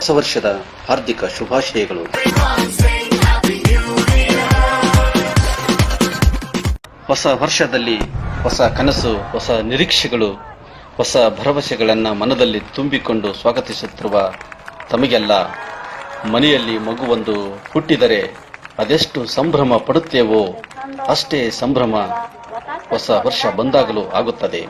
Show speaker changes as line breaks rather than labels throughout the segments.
ಹೊಸ ವರ್ಷದ ಹಾರ್ದಿಕ ಶುಭಾಶಯಗಳು. ಹೊಸ ವರ್ಷದಲ್ಲಿ ಹೊಸ ಕನಸು, ಹೊಸ ನಿರೀಕ್ಷೆಗಳು, ಹೊಸ ಭರವಸೆಗಳನ್ನು ಮನದಲ್ಲಿ ತುಂಬಿಕೊಂಡು ಸ್ವಾಗತಿಸುತ್ತಿರುವ ತಮಗೆಲ್ಲ ಮನೆಯಲ್ಲಿ ಮಗುವೊಂದು ಹುಟ್ಟಿದರೆ ಅದೆಷ್ಟು ಸಂಭ್ರಮ ಪಡುತ್ತೇವೋ ಅಷ್ಟೇ ಸಂಭ್ರಮ ಹೊಸ ವರ್ಷ ಬಂದಾಗಲೂ ಆಗುತ್ತದೆ.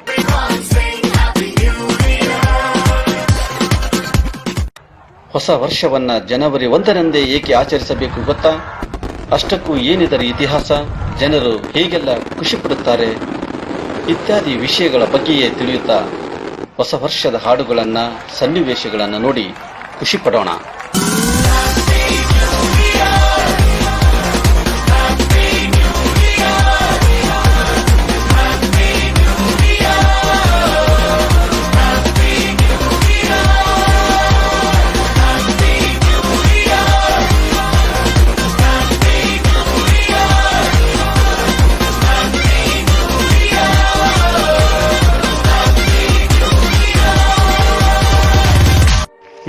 ಹೊಸ ವರ್ಷವನ್ನ ಜನವರಿ 1ರಂದೇ ಏಕೆ ಆಚರಿಸಬೇಕು ಗೊತ್ತಾ? ಅಷ್ಟಕ್ಕೂ ಏನಿದರ ಇತಿಹಾಸ, ಜನರು ಹೇಗೆಲ್ಲ ಖುಷಿ ಪಡುತ್ತಾರೆ ಇತ್ಯಾದಿ ವಿಷಯಗಳ ಬಗ್ಗೆಯೇ ತಿಳಿಯುತ್ತಾ ಹೊಸ ವರ್ಷದ ಹಾಡುಗಳನ್ನ, ಸನ್ನಿವೇಶಗಳನ್ನು ನೋಡಿ ಖುಷಿ ಪಡೋಣ.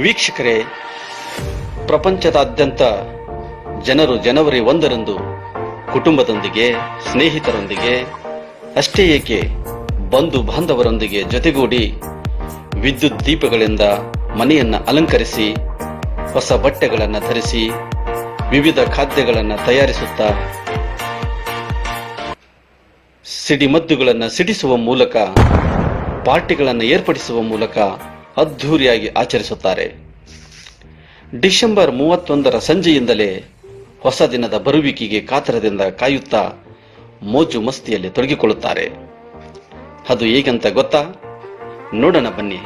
ವೀಕ್ಷಕರೇ, ಪ್ರಪಂಚದಾದ್ಯಂತ ಜನರು ಜನವರಿ 1ರಂದು ಕುಟುಂಬದೊಂದಿಗೆ, ಸ್ನೇಹಿತರೊಂದಿಗೆ, ಅಷ್ಟೇ ಏಕೆ ಬಂಧು ಬಾಂಧವರೊಂದಿಗೆ ಜೊತೆಗೂಡಿ ವಿದ್ಯುತ್ ದೀಪಗಳಿಂದ ಮನೆಯನ್ನು ಅಲಂಕರಿಸಿ, ಹೊಸ ಬಟ್ಟೆಗಳನ್ನು ಧರಿಸಿ, ವಿವಿಧ ಖಾದ್ಯಗಳನ್ನು ತಯಾರಿಸುತ್ತಾ, ಸಿಡಿಮದ್ದುಗಳನ್ನು ಸಿಡಿಸುವ ಮೂಲಕ, ಪಾರ್ಟಿಗಳನ್ನು ಏರ್ಪಡಿಸುವ ಮೂಲಕ ಅದ್ಧೂರಿಯಾಗಿ ಆಚರಿಸುತ್ತಾರೆ. ಡಿಸೆಂಬರ್ 31ರ ಸಂಜೆಯಿಂದಲೇ ಹೊಸ ದಿನದ ಬರುವಿಕೆಗೆ ಕಾತರದಿಂದ ಕಾಯುತ್ತಾ ಮೋಜು ಮಸ್ತಿಯಲ್ಲಿ ತೊಡಗಿಕೊಳ್ಳುತ್ತಾರೆ. ಅದು ಹೇಗಂತ ಗೊತ್ತಾ? ನೋಡೋಣ ಬನ್ನಿ.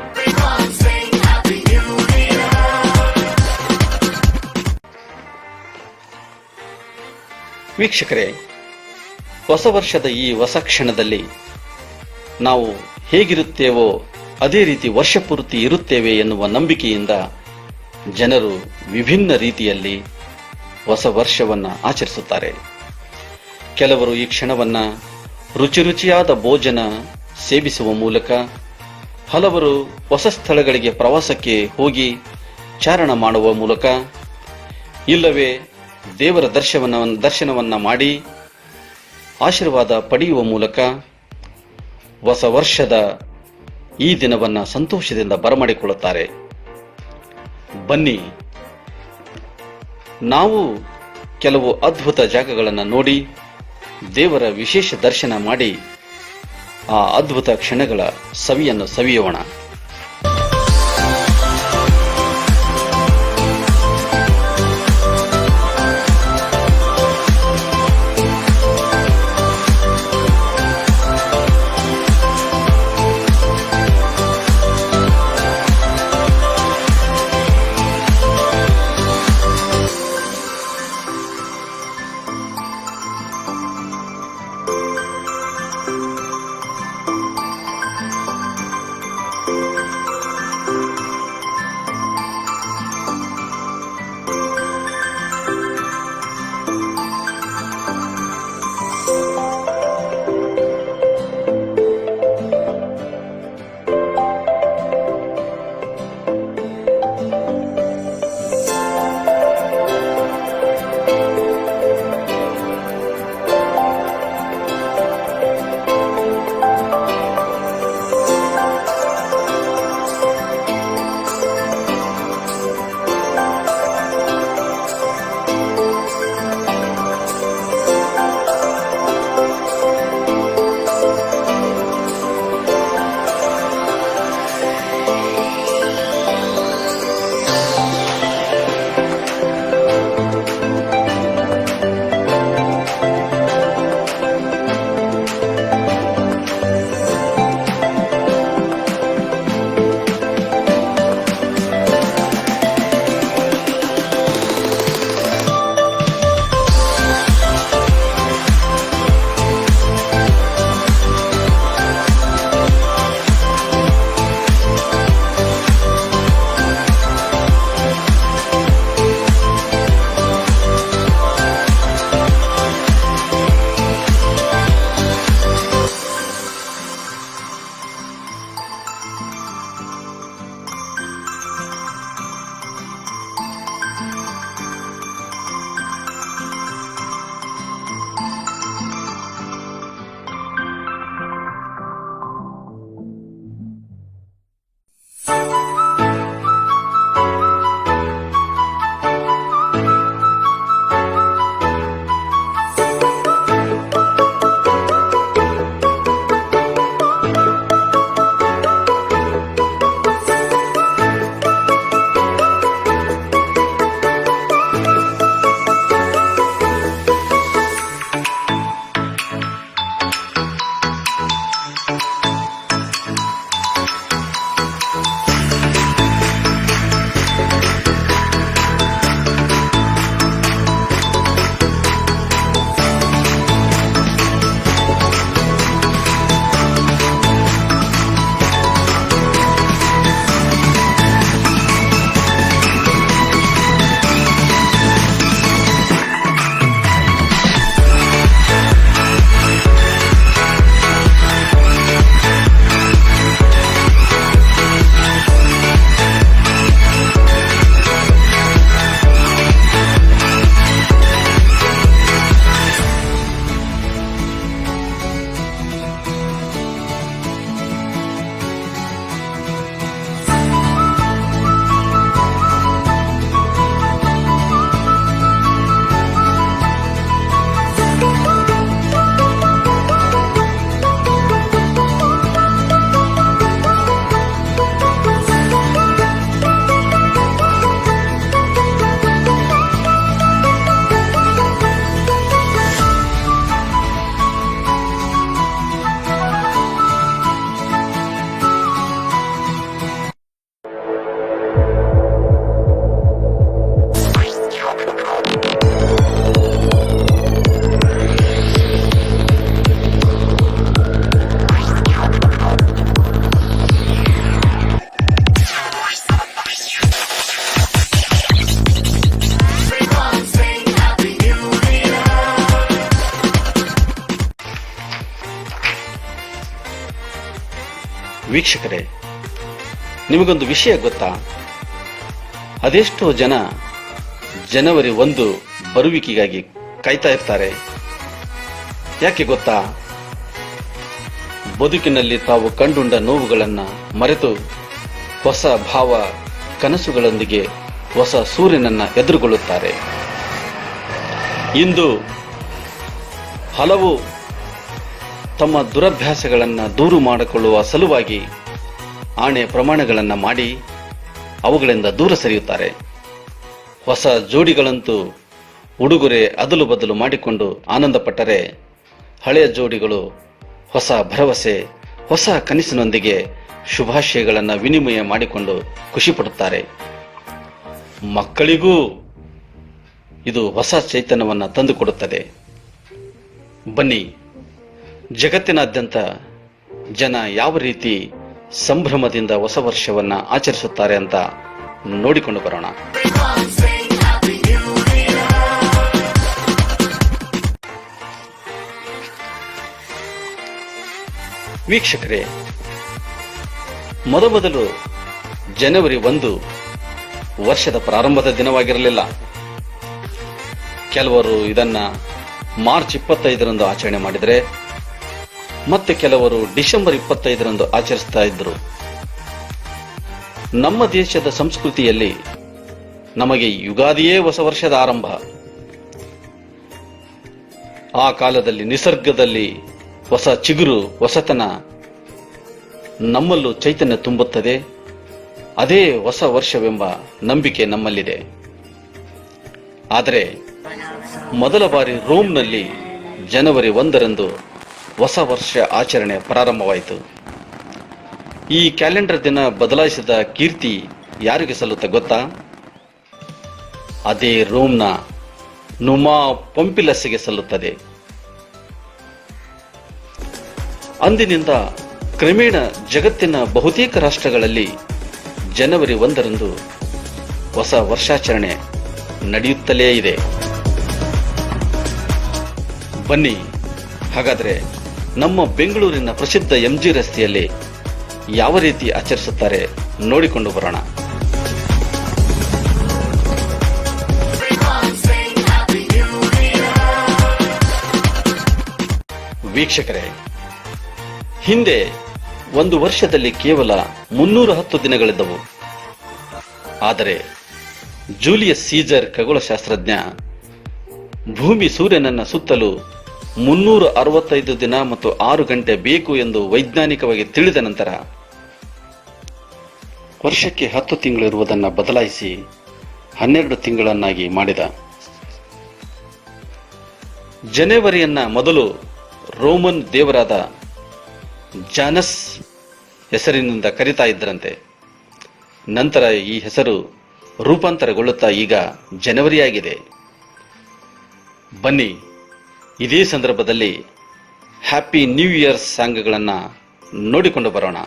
ವೀಕ್ಷಕರೇ, ಹೊಸ ವರ್ಷದ ಈ ಹೊಸ ಕ್ಷಣದಲ್ಲಿ ನಾವು ಹೇಗಿರುತ್ತೇವೋ ಅದೇ ರೀತಿ ವರ್ಷ ಪೂರ್ತಿ ಇರುತ್ತೇವೆ ಎನ್ನುವ ನಂಬಿಕೆಯಿಂದ ಜನರು ವಿಭಿನ್ನ ರೀತಿಯಲ್ಲಿ ಹೊಸ ವರ್ಷವನ್ನ ಆಚರಿಸುತ್ತಾರೆ. ಕೆಲವರು ಈ ಕ್ಷಣವನ್ನ ರುಚಿಯಾದ ಭೋಜನ ಸೇವಿಸುವ ಮೂಲಕ, ಹಲವರು ಹೊಸ ಸ್ಥಳಗಳಿಗೆ ಪ್ರವಾಸಕ್ಕೆ ಹೋಗಿ ಚಾರಣ ಮಾಡುವ ಮೂಲಕ, ಇಲ್ಲವೇ ದೇವರ ದರ್ಶನವನ್ನ ಮಾಡಿ ಆಶೀರ್ವಾದ ಪಡೆಯುವ ಮೂಲಕ ಹೊಸ ವರ್ಷದ ಈ ದಿನವನ್ನ ಸಂತೋಷದಿಂದ ಬರಮಾಡಿಕೊಳ್ಳುತ್ತಾರೆ. ಬನ್ನಿ, ನಾವು ಕೆಲವು ಅದ್ಭುತ ಜಾಗಗಳನ್ನು ನೋಡಿ ದೇವರ ವಿಶೇಷ ದರ್ಶನ ಮಾಡಿ ಆ ಅದ್ಭುತ ಕ್ಷಣಗಳ ಸವಿಯನ್ನು ಸವಿಯೋಣ. ವೀಕ್ಷಕರೇ, ನಿಮಗೊಂದು ವಿಷಯ ಗೊತ್ತಾ? ಅದೆಷ್ಟೋ ಜನ ಜನವರಿ 1 ಬರುವಿಕೆಗಾಗಿ ಕಾಯ್ತಾ ಇರ್ತಾರೆ. ಯಾಕೆ ಗೊತ್ತಾ? ಬದುಕಿನಲ್ಲಿ ತಾವು ಕಂಡುಂಡ ನೋವುಗಳನ್ನು ಮರೆತು ಹೊಸ ಭಾವ ಕನಸುಗಳೊಂದಿಗೆ ಹೊಸ ಸೂರ್ಯನನ್ನ ಎದುರುಗೊಳ್ಳುತ್ತಾರೆ. ಇಂದು ಹಲವು ತಮ್ಮ ದುರಭ್ಯಾಸಗಳನ್ನು ದೂರು ಮಾಡಿಕೊಳ್ಳುವ ಸಲುವಾಗಿ ಆಣೆ ಪ್ರಮಾಣಗಳನ್ನು ಮಾಡಿ ಅವುಗಳಿಂದ ದೂರ ಸರಿಯುತ್ತಾರೆ. ಹೊಸ ಜೋಡಿಗಳಂತೂ ಉಡುಗೊರೆ ಅದಲು ಬದಲು ಮಾಡಿಕೊಂಡು ಆನಂದಪಟ್ಟರೆ, ಹಳೆಯ ಜೋಡಿಗಳು ಹೊಸ ಭರವಸೆ, ಹೊಸ ಕನಸಿನೊಂದಿಗೆ ಶುಭಾಶಯಗಳನ್ನು ವಿನಿಮಯ ಮಾಡಿಕೊಂಡು ಖುಷಿ ಪಡುತ್ತಾರೆ. ಮಕ್ಕಳಿಗೂ ಇದು ಹೊಸ ಚೈತನ್ಯವನ್ನು ತಂದುಕೊಡುತ್ತದೆ. ಬನ್ನಿ, ಜಗತ್ತಿನಾದ್ಯಂತ ಜನ ಯಾವ ರೀತಿ ಸಂಭ್ರಮದಿಂದ ಹೊಸ ವರ್ಷವನ್ನ ಆಚರಿಸುತ್ತಾರೆ ಅಂತ ನೋಡಿಕೊಂಡು ಬರೋಣ. ವೀಕ್ಷಕರೇ, ಮೊದಲು ಜನವರಿ 1 ವರ್ಷದ ಪ್ರಾರಂಭದ ದಿನವಾಗಿರಲಿಲ್ಲ. ಕೆಲವರು ಇದನ್ನ ಮಾರ್ಚ್ 25ರಂದು ಆಚರಣೆ ಮಾಡಿದರೆ, ಮತ್ತೆ ಕೆಲವರು ಡಿಸೆಂಬರ್ 25ರಂದು ಆಚರಿಸ್ತಾ ಇದ್ರು. ನಮ್ಮ ದೇಶದ ಸಂಸ್ಕೃತಿಯಲ್ಲಿ ನಮಗೆ ಯುಗಾದಿಯೇ ಹೊಸ ವರ್ಷದ ಆರಂಭ. ಆ ಕಾಲದಲ್ಲಿ ನಿಸರ್ಗದಲ್ಲಿ ಹೊಸ ಚಿಗುರು, ಹೊಸತನ, ನಮ್ಮಲ್ಲೂ ಚೈತನ್ಯ ತುಂಬುತ್ತದೆ. ಅದೇ ಹೊಸ ವರ್ಷವೆಂಬ ನಂಬಿಕೆ ನಮ್ಮಲ್ಲಿದೆ. ಆದರೆ ಮೊದಲ ಬಾರಿ ರೋಮ್ನಲ್ಲಿ ಜನವರಿ 1ರಂದು ಹೊಸ ವರ್ಷ ಆಚರಣೆ ಪ್ರಾರಂಭವಾಯಿತು. ಈ ಕ್ಯಾಲೆಂಡರ್ ದಿನ ಬದಲಾಯಿಸಿದ ಕೀರ್ತಿ ಯಾರಿಗೆ ಸಲ್ಲುತ್ತೆ ಗೊತ್ತಾ? ಅದೇ ರೋಮ್ನ ನುಮಾ ಪೊಂಪಿಲಸ್ಗೆ ಸಲ್ಲುತ್ತದೆ. ಅಂದಿನಿಂದ ಕ್ರಮೇಣ ಜಗತ್ತಿನ ಬಹುತೇಕ ರಾಷ್ಟ್ರಗಳಲ್ಲಿ ಜನವರಿ 1ರಂದು ಹೊಸ ವರ್ಷಾಚರಣೆ ನಡೆಯುತ್ತಲೇ ಇದೆ. ಬನ್ನಿ, ಹಾಗಾದರೆ ನಮ್ಮ ಬೆಂಗಳೂರಿನ ಪ್ರಸಿದ್ಧ MG ರಸ್ತೆಯಲ್ಲಿ ಯಾವ ರೀತಿ ಆಚರಿಸುತ್ತಾರೆ ನೋಡಿಕೊಂಡು ಬರೋಣ. ವೀಕ್ಷಕರೇ, ಹಿಂದೆ ಒಂದು ವರ್ಷದಲ್ಲಿ ಕೇವಲ 310 ದಿನಗಳಿದ್ದವು. ಆದರೆ ಜೂಲಿಯಸ್ ಸೀಸರ್ ಖಗೋಳಶಾಸ್ತ್ರಜ್ಞ ಭೂಮಿ ಸೂರ್ಯನನ್ನ ಸುತ್ತಲು 365 ದಿನ ಮತ್ತು 6 ಗಂಟೆ ಬೇಕು ಎಂದು ವೈಜ್ಞಾನಿಕವಾಗಿ ತಿಳಿದ ನಂತರ ವರ್ಷಕ್ಕೆ 10 ತಿಂಗಳಿರುವುದನ್ನು ಬದಲಾಯಿಸಿ 12 ತಿಂಗಳನ್ನಾಗಿ ಮಾಡಿದ. ಜನವರಿಯನ್ನ ಮೊದಲು ರೋಮನ್ ದೇವರಾದ ಜಾನಸ್ ಹೆಸರಿನಿಂದ ಕರೀತಾ ಇದ್ದರಂತೆ. ನಂತರ ಈ ಹೆಸರು ರೂಪಾಂತರಗೊಳ್ಳುತ್ತಾ ಈಗ ಜನವರಿಯಾಗಿದೆ. ಬನ್ನಿ, ಇದೇ ಸಂದರ್ಭದಲ್ಲಿ ಹ್ಯಾಪಿ ನ್ಯೂ ಇಯರ್ ಸಾಂಗ್ಗಳನ್ನು ನೋಡಿಕೊಂಡು ಬರೋಣ.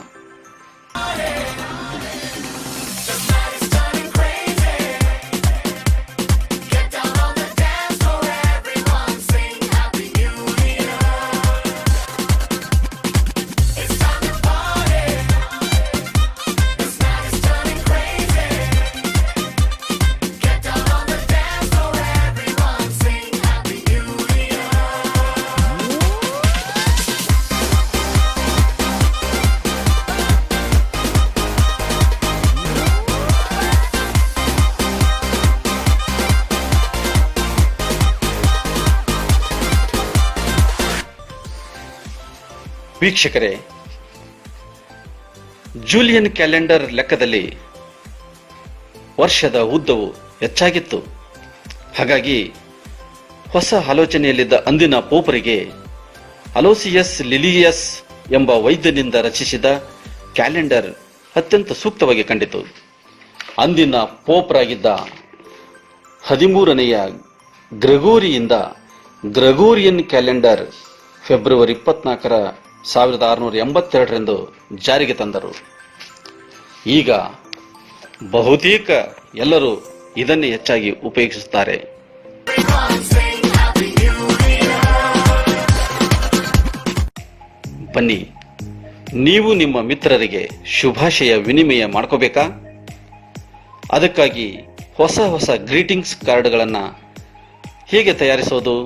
ವೀಕ್ಷಕರೇ, ಜೂಲಿಯನ್ ಕ್ಯಾಲೆಂಡರ್ ಲೆಕ್ಕದಲ್ಲಿ ವರ್ಷದ ಉದ್ದವು ಹೆಚ್ಚಾಗಿತ್ತು. ಹಾಗಾಗಿ ಹೊಸ ಆಲೋಚನೆಯಲ್ಲಿದ್ದ ಅಂದಿನ ಪೋಪರಿಗೆ ಅಲೋಸಿಯಸ್ ಲಿಲಿಯಸ್ ಎಂಬ ವೈದ್ಯನಿಂದ ರಚಿಸಿದ ಕ್ಯಾಲೆಂಡರ್ ಅತ್ಯಂತ ಸೂಕ್ತವಾಗಿ ಕಂಡಿತು. ಅಂದಿನ ಪೋಪರಾಗಿದ್ದ 13ನೇಯ ಗ್ರೆಗೋರಿಯಿಂದ ಗ್ರೆಗೋರಿಯನ್ ಕ್ಯಾಲೆಂಡರ್ ಫೆಬ್ರವರಿ 24 1682ರಂದು ಜಾರಿಗೆ ತಂದರು. ಈಗ ಬಹುತೇಕ ಎಲ್ಲರೂ ಇದನ್ನೇ ಹೆಚ್ಚಾಗಿ ಉಪಯೋಗಿಸುತ್ತಾರೆ. ಬನ್ನಿ, ನೀವು ನಿಮ್ಮ ಮಿತ್ರರಿಗೆ ಶುಭಾಶಯ ವಿನಿಮಯ ಮಾಡ್ಕೋಬೇಕಾ? ಅದಕ್ಕಾಗಿ ಹೊಸ ಗ್ರೀಟಿಂಗ್ಸ್ ಕಾರ್ಡ್ಗಳನ್ನು ಹೇಗೆ ತಯಾರಿಸೋದು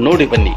ನೋಡಿ ಬನ್ನಿ.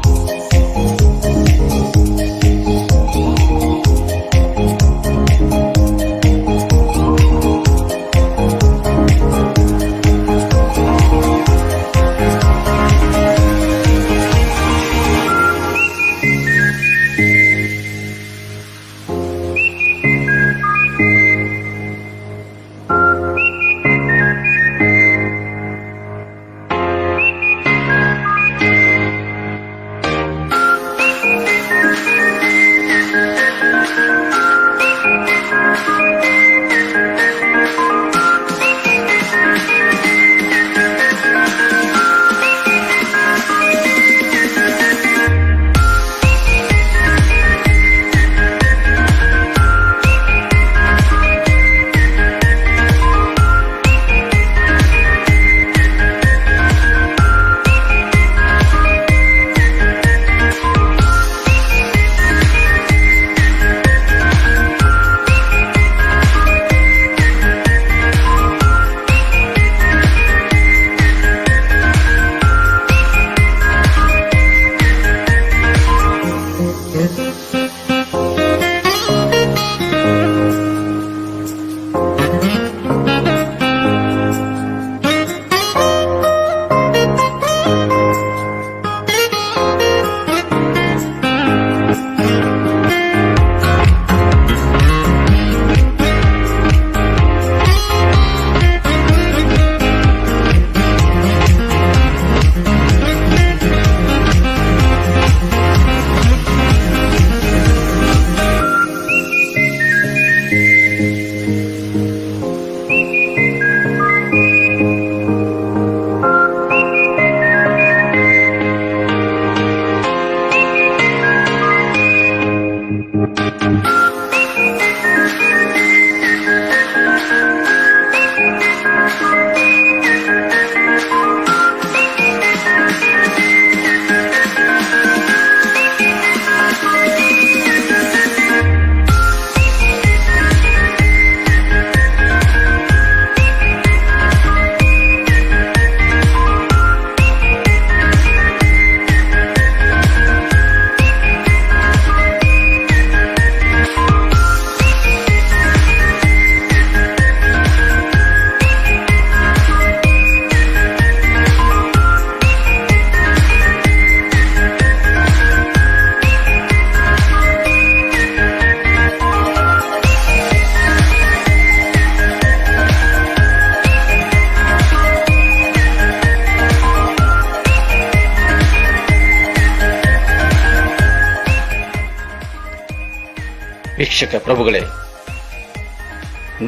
ವೀಕ್ಷಕ ಪ್ರಭುಗಳೇ,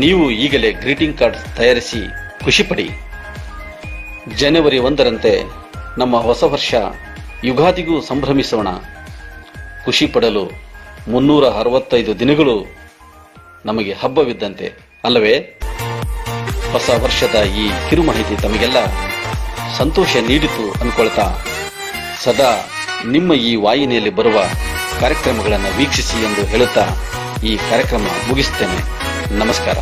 ನೀವು ಈಗಲೇ ಗ್ರೀಟಿಂಗ್ ಕಾರ್ಡ್ ತಯಾರಿಸಿ ಖುಷಿಪಡಿ. ಜನವರಿ 1ರಂತೆ ನಮ್ಮ ಹೊಸ ವರ್ಷ ಯುಗಾದಿಗೂ ಸಂಭ್ರಮಿಸೋಣ. ಖುಷಿ ಪಡಲು 365 ದಿನಗಳು ನಮಗೆ ಹಬ್ಬವಿದ್ದಂತೆ ಅಲ್ಲವೇ? ಹೊಸ ವರ್ಷದ ಈ ಕಿರು ಮಾಹಿತಿ ತಮಗೆಲ್ಲ ಸಂತೋಷ ನೀಡಿತು ಅನ್ಕೊಳ್ತಾ ಸದಾ ನಿಮ್ಮ ಈ ವಾಹಿನಿಯಲ್ಲಿ ಬರುವ ಕಾರ್ಯಕ್ರಮಗಳನ್ನು ವೀಕ್ಷಿಸಿ ಎಂದು ಹೇಳುತ್ತಾ ಈ ಕಾರ್ಯಕ್ರಮ ಮುಗಿಸುತ್ತೇನೆ. ನಮಸ್ಕಾರ.